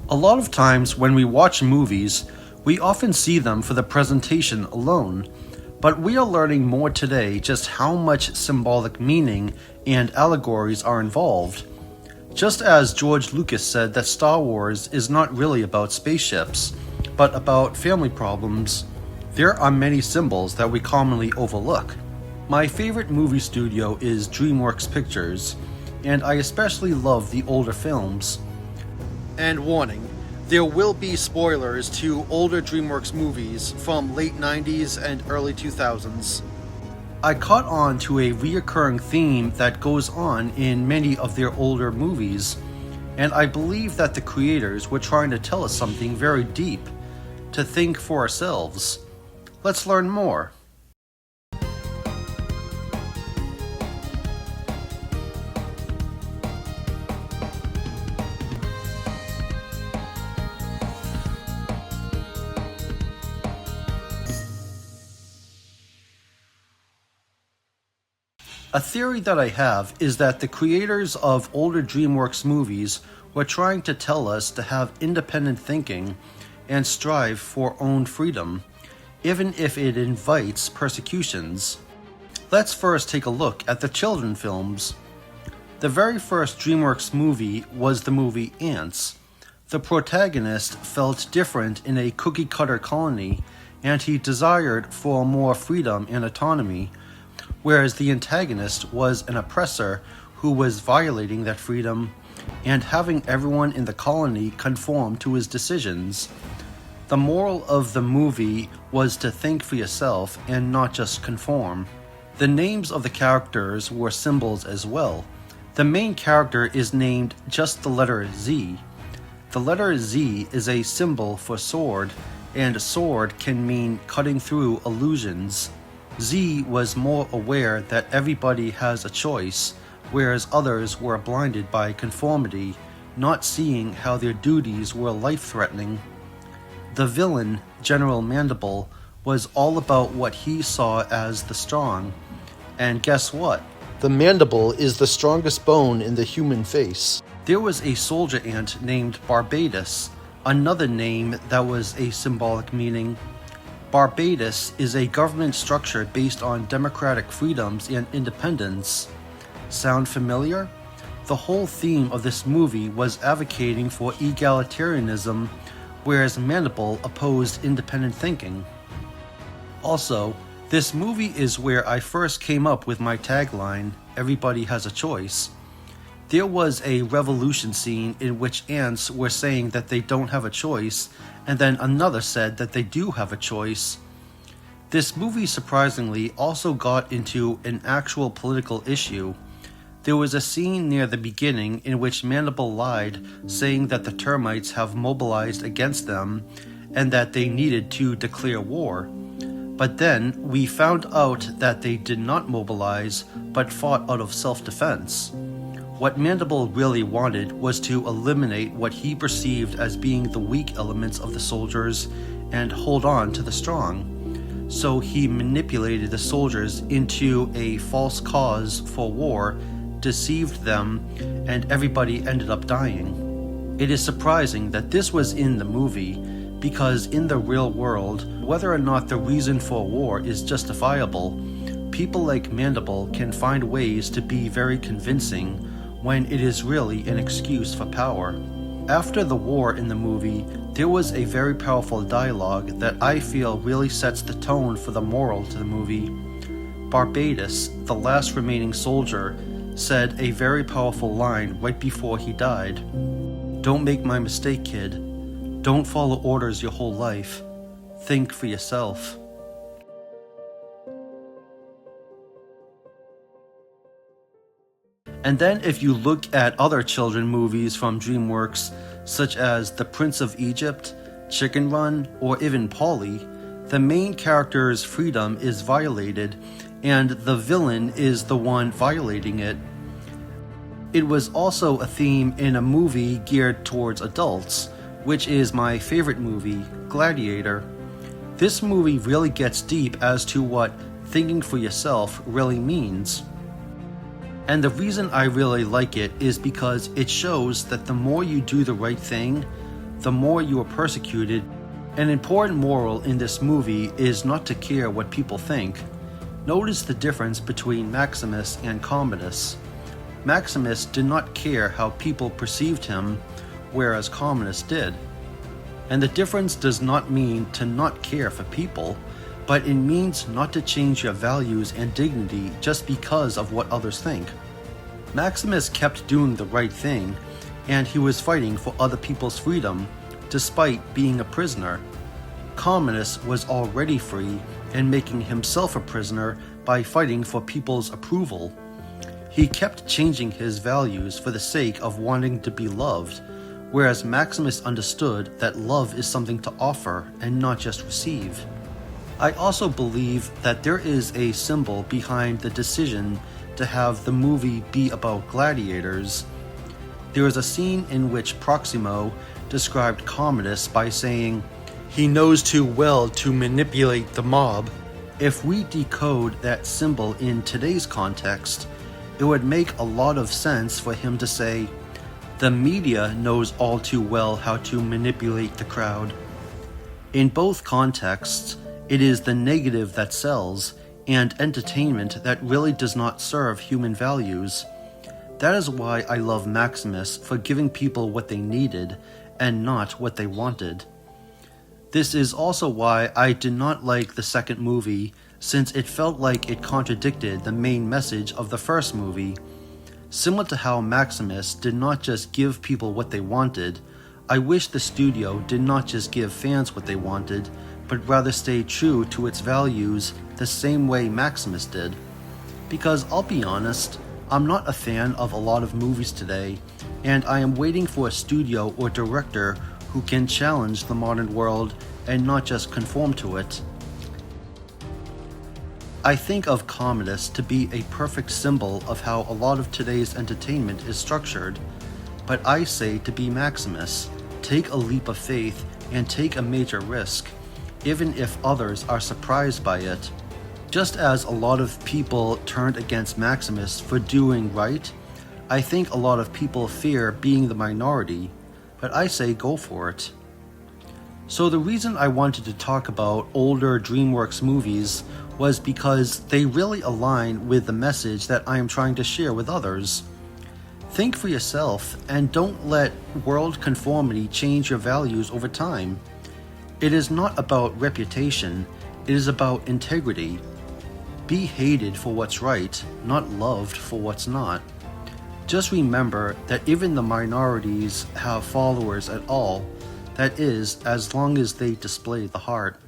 A lot of times when we watch movies, we often see them for the presentation alone, but we are learning more today just how much symbolic meaning and allegories are involved. Just as George Lucas said that Star Wars is not really about spaceships, but about family problems, there are many symbols that we commonly overlook. My favorite movie studio is DreamWorks Pictures, and I especially love the older films. And warning, there will be spoilers to older DreamWorks movies from late 90s and early 2000s. I caught on to a reoccurring theme that goes on in many of their older movies, and I believe that the creators were trying to tell us something very deep, to think for ourselves. Let's learn more. A theory that I have is that the creators of older DreamWorks movies were trying to tell us to have independent thinking and strive for own freedom, even if it invites persecutions. Let's first take a look at the children films. The very first DreamWorks movie was the movie Ants. The protagonist felt different in a cookie-cutter colony, and he desired for more freedom and autonomy, whereas the antagonist was an oppressor who was violating that freedom and having everyone in the colony conform to his decisions. The moral of the movie was to think for yourself and not just conform. The names of the characters were symbols as well. The main character is named just the letter Z. The letter Z is a symbol for sword, and sword can mean cutting through illusions. Z was more aware that everybody has a choice, whereas others were blinded by conformity, not seeing how their duties were life-threatening. The villain, General Mandible, was all about what he saw as the strong. And guess what? The mandible is the strongest bone in the human face. There was a soldier ant named Barbados, another name that was a symbolic meaning. Barbados is a government structure based on democratic freedoms and independence. Sound familiar? The whole theme of this movie was advocating for egalitarianism, whereas Mandible opposed independent thinking. Also, this movie is where I first came up with my tagline, "Everybody has a choice." There was a revolution scene in which ants were saying that they don't have a choice, and then another said that they do have a choice. This movie surprisingly also got into an actual political issue. There was a scene near the beginning in which Mandible lied, saying that the termites have mobilized against them and that they needed to declare war. But then we found out that they did not mobilize, but fought out of self-defense. What Mandible really wanted was to eliminate what he perceived as being the weak elements of the soldiers and hold on to the strong. So he manipulated the soldiers into a false cause for war, deceived them, and everybody ended up dying. It is surprising that this was in the movie, because in the real world, whether or not the reason for war is justifiable, people like Mandible can find ways to be very convincing when it is really an excuse for power. After the war in the movie, there was a very powerful dialogue that I feel really sets the tone for the moral to the movie. Barbados, the last remaining soldier, said a very powerful line right before he died. "Don't make my mistake, kid. Don't follow orders your whole life. Think for yourself." And then if you look at other children movies from DreamWorks, such as The Prince of Egypt, Chicken Run, or even Polly, the main character's freedom is violated, and the villain is the one violating it. It was also a theme in a movie geared towards adults, which is my favorite movie, Gladiator. This movie really gets deep as to what thinking for yourself really means. And the reason I really like it is because it shows that the more you do the right thing, the more you are persecuted. An important moral in this movie is not to care what people think. Notice the difference between Maximus and Commodus. Maximus did not care how people perceived him, whereas Commodus did. And the difference does not mean to not care for people, but it means not to change your values and dignity just because of what others think. Maximus kept doing the right thing, and he was fighting for other people's freedom, despite being a prisoner. Commodus was already free and making himself a prisoner by fighting for people's approval. He kept changing his values for the sake of wanting to be loved, whereas Maximus understood that love is something to offer and not just receive. I also believe that there is a symbol behind the decision to have the movie be about gladiators. There is a scene in which Proximo described Commodus by saying, "He knows too well to manipulate the mob." If we decode that symbol in today's context, it would make a lot of sense for him to say, "The media knows all too well how to manipulate the crowd." In both contexts, it is the negative that sells, and entertainment that really does not serve human values. That is why I love Maximus for giving people what they needed and not what they wanted. This is also why I did not like the second movie, since it felt like it contradicted the main message of the first movie. Similar to how Maximus did not just give people what they wanted, I wish the studio did not just give fans what they wanted, but rather stay true to its values the same way Maximus did. Because I'll be honest, I'm not a fan of a lot of movies today, and I am waiting for a studio or director who can challenge the modern world and not just conform to it. I think of Commodus to be a perfect symbol of how a lot of today's entertainment is structured, but I say to be Maximus, take a leap of faith and take a major risk, even if others are surprised by it. Just as a lot of people turned against Maximus for doing right, I think a lot of people fear being the minority, but I say go for it. So the reason I wanted to talk about older DreamWorks movies was because they really align with the message that I am trying to share with others. Think for yourself and don't let world conformity change your values over time. It is not about reputation, it is about integrity. Be hated for what's right, not loved for what's not. Just remember that even the minorities have followers at all, that is, as long as they display the heart.